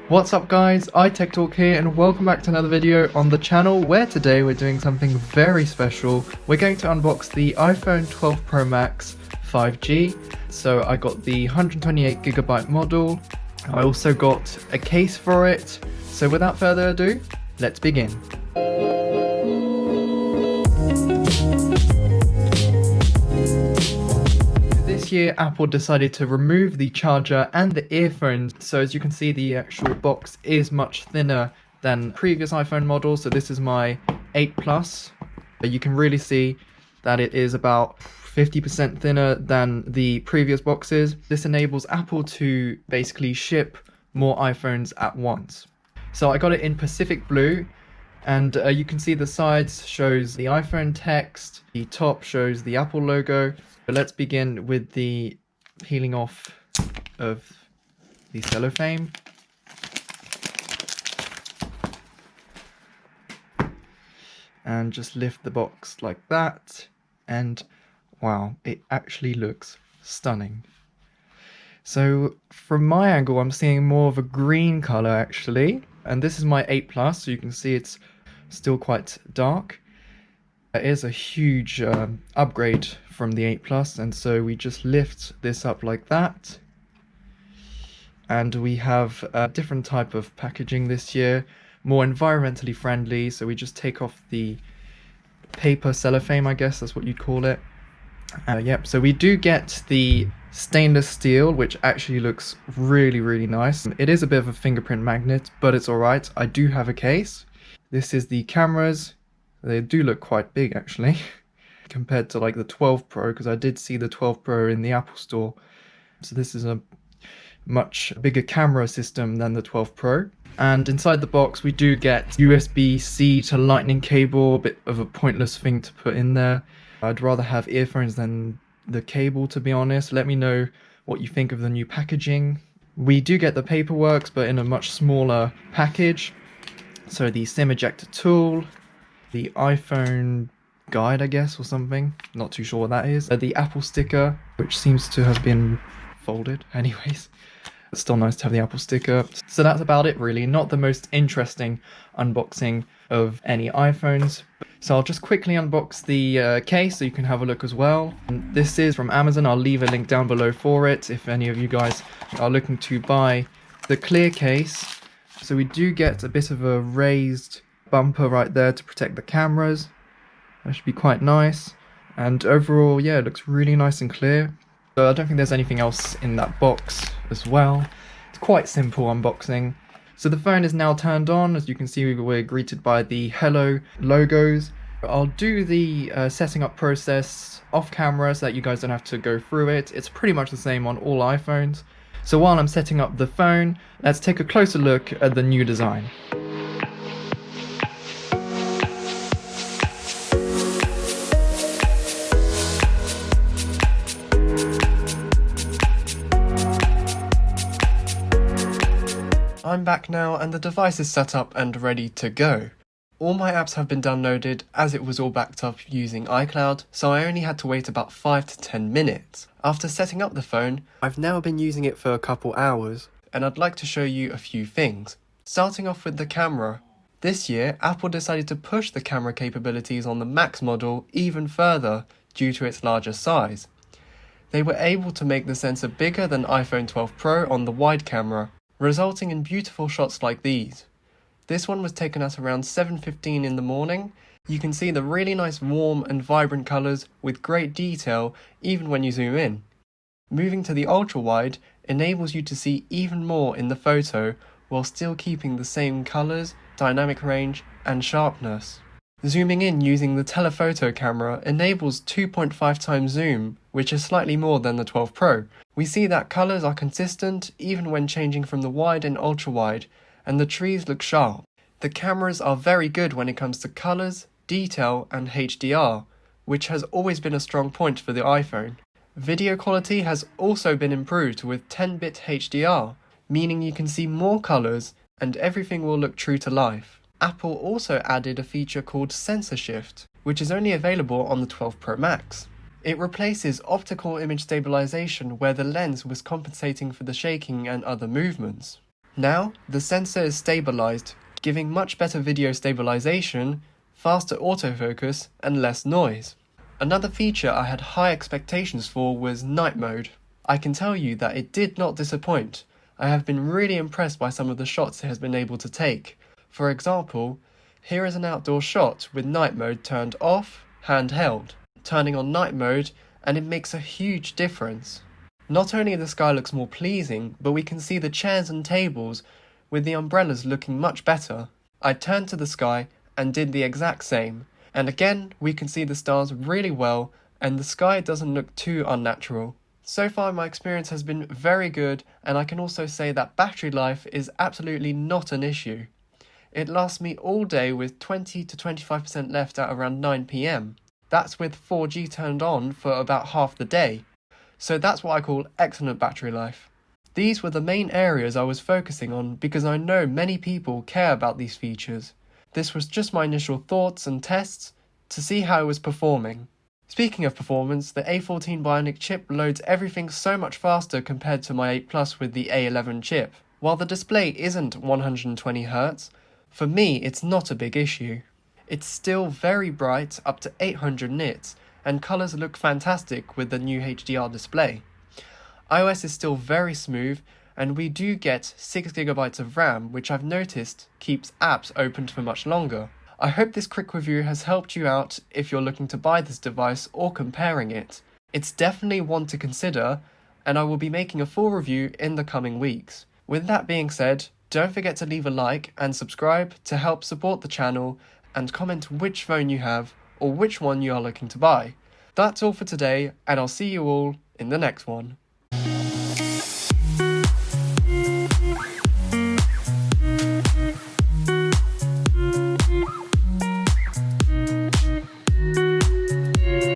What's up guys, iTechTalk here and welcome back to another video on the channel where today we're doing something very special. We're going to unbox the iPhone 12 Pro Max 5G. So I got the 128GB model. I also got a case for it. So without further ado, let's begin. This year Apple decided to remove the charger and the earphones, so as you can see the actual box is much thinner than previous iPhone models. So this is my 8 Plus. You can really see that it is about 50% thinner than the previous boxes. This enables Apple to basically ship more iPhones at once. So I got it in Pacific Blue, and you can see the sides shows the iPhone text, the top shows the Apple logo. But let's begin with the peeling off of the cellophane. And just lift the box like that. And wow, it actually looks stunning. So from my angle, I'm seeing more of a green color actually. And this is my 8 Plus, so you can see it's still quite dark. It is a huge upgrade from the 8 Plus, and so we just lift this up like that. And we have a different type of packaging this year, more environmentally friendly, so we just take off the paper cellophane, I guess that's what you'd call it. Yep, so we do get the stainless steel, which actually looks really nice. It is a bit of a fingerprint magnet, but it's alright. I do have a case. This is the cameras. They do look quite big actually compared to like the 12 Pro, because I did see the 12 Pro in the Apple store. So this is a much bigger camera system than the 12 Pro. And inside the box we do get USB-C to lightning cable, a bit of a pointless thing to put in there. I'd rather have earphones than the cable, to be honest. Let me know what you think of the new packaging. We do get the paperwork, but in a much smaller package. So the SIM ejector tool, the iPhone guide, I guess, or something. Not too sure what that is. The Apple sticker, which seems to have been folded. Anyways, it's still nice to have the Apple sticker. So that's about it really. Not the most interesting unboxing of any iPhones. So I'll just quickly unbox the case so you can have a look as well. And this is from Amazon. I'll leave a link down below for it if any of you guys are looking to buy the clear case. So we do get a bit of a raised bumper right there to protect the cameras. That should be quite nice. And overall, yeah, it looks really nice and clear. So I don't think there's anything else in that box as well. It's quite simple unboxing. So the phone is now turned on. As you can see, we're greeted by the Hello logos. I'll do the setting up process off camera so that you guys don't have to go through it. It's pretty much the same on all iPhones. So while I'm setting up the phone, let's take a closer look at the new design. I'm back now and the device is set up and ready to go. All my apps have been downloaded as it was all backed up using iCloud, so I only had to wait about 5 to 10 minutes. After setting up the phone, I've now been using it for a couple hours, and I'd like to show you a few things. Starting off with the camera. This year, Apple decided to push the camera capabilities on the Max model even further due to its larger size. They were able to make the sensor bigger than iPhone 12 Pro on the wide camera, resulting in beautiful shots like these. This one was taken at around 7:15 in the morning. You can see the really nice warm and vibrant colours with great detail even when you zoom in. Moving to the ultra-wide enables you to see even more in the photo while still keeping the same colours, dynamic range and sharpness. Zooming in using the telephoto camera enables 2.5 times zoom, which is slightly more than the 12 Pro. We see that colours are consistent even when changing from the wide and ultra-wide, and the trees look sharp. The cameras are very good when it comes to colours, detail and HDR, which has always been a strong point for the iPhone. Video quality has also been improved with 10-bit HDR, meaning you can see more colours and everything will look true to life. Apple also added a feature called Sensor Shift, which is only available on the 12 Pro Max. It replaces optical image stabilization where the lens was compensating for the shaking and other movements. Now, the sensor is stabilized, giving much better video stabilization, faster autofocus, and less noise. Another feature I had high expectations for was night mode. I can tell you that it did not disappoint. I have been really impressed by some of the shots it has been able to take. For example, here is an outdoor shot with night mode turned off, handheld. Turning on night mode, and it makes a huge difference. Not only the sky looks more pleasing, but we can see the chairs and tables with the umbrellas looking much better. I turned to the sky and did the exact same, and again we can see the stars really well and the sky doesn't look too unnatural. So far my experience has been very good, and I can also say that battery life is absolutely not an issue. It lasts me all day with 20 to 25% left at around 9 PM. That's with 4G turned on for about half the day. So that's what I call excellent battery life. These were the main areas I was focusing on because I know many people care about these features. This was just my initial thoughts and tests to see how it was performing. Speaking of performance, the A14 Bionic chip loads everything so much faster compared to my 8 Plus with the A11 chip. While the display isn't 120Hz, for me it's not a big issue. It's still very bright, up to 800 nits, and colours look fantastic with the new HDR display. iOS is still very smooth, and we do get 6GB of RAM, which I've noticed keeps apps open for much longer. I hope this quick review has helped you out if you're looking to buy this device or comparing it. It's definitely one to consider, and I will be making a full review in the coming weeks. With that being said, don't forget to leave a like and subscribe to help support the channel, and comment which phone you have or which one you are looking to buy. That's all for today, and I'll see you all in the next one.